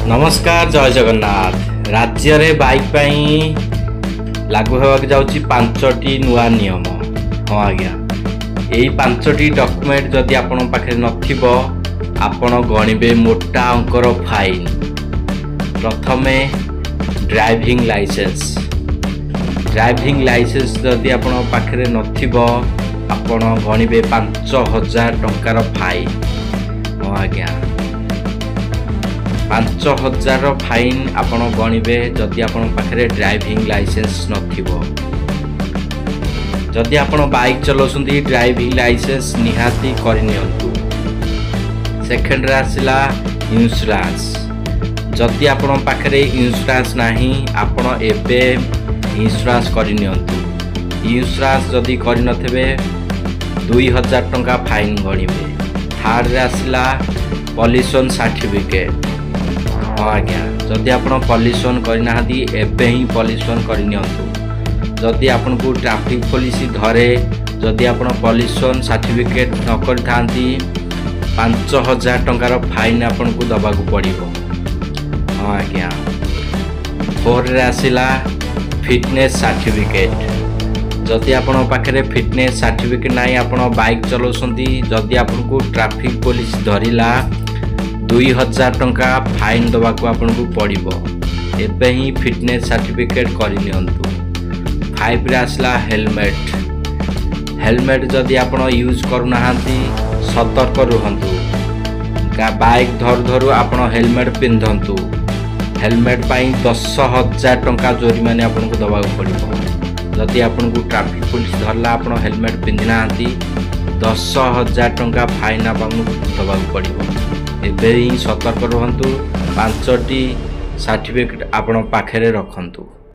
नमस्कार जय जगन्नाथ। राज्य रे बाइक पाई लागू होगा जाउची 5टी नुआ नियम। हाँ आज्ञा यही 5टी डॉक्यूमेंट जदि आपण पाखे नथिबो आपण गणिबे मोटा अंकर फाइन। प्रथमे ड्राइविंग लाइसेंस जदि आपण पाखे नथिबो आपण गणिबे 5000 टंकार फाइन। हाँ आज्ञा 5000 फाइन आपण गणिबे जदि आपण पाखे ड्राइविंग लाइसेंस नथिबो। जदि आपण बाइक चलाउछंती ड्राइविंग लाइसेंस निहाती करनियंतु। सेकेंड रे आसिला इंश्योरेंस। जदि आपण पाखे इंश्योरेंस नाही आपण एबे इंश्योरेंस करनियंतु। इंश्योरेंस जदि करनथबे 2000 टंका फाइन गणिबे। थर्ड रे आसिला पॉल्यूशन सर्टिफिकेट। हाँ आज्ञा जदि आप पॉल्यूशन करना एबे ही पॉल्यूशन करनियंतु। जदि आपन को ट्रैफिक पुलिस धरे जदि आप पॉल्यूशन सर्टिफिकेट न करथांती 5000 टंकार फाइन आपन को दबाकू पड़िबो। हाँ आज्ञा फोर रे आसिला फिटनेस सर्टिफिकेट। जदि आपण पाखे फिटनेस सर्टिफिकेट नाही आपण बाइक चलाउछंती जदि आपन को ट्रैफिक पुलिस धरिला 2000 टंका फाइन दबा को आपन को पड़िबो। एबे ही फिटनेस सर्टिफिकेट करनियंतु। 5 रे आसला हेलमेट जदि आपन यूज करूनाहांती सतर्क रुहंतु। बाइक धरू आपन हेलमेट पिंधंतु। हेलमेट पाई 10,000 टंका जोरिमाने आपन को दबा को पड़िबो। जदि आपन को ट्रैफिक पुलिस धरला आपन हेलमेट पिंधिनाहांती 10,000 टंका फाइन आपन को दबा को पड़िबो। एबे ही सतर्क रुहंतु। 5टी सर्टिफिकेट आपण पाखे रखंतु।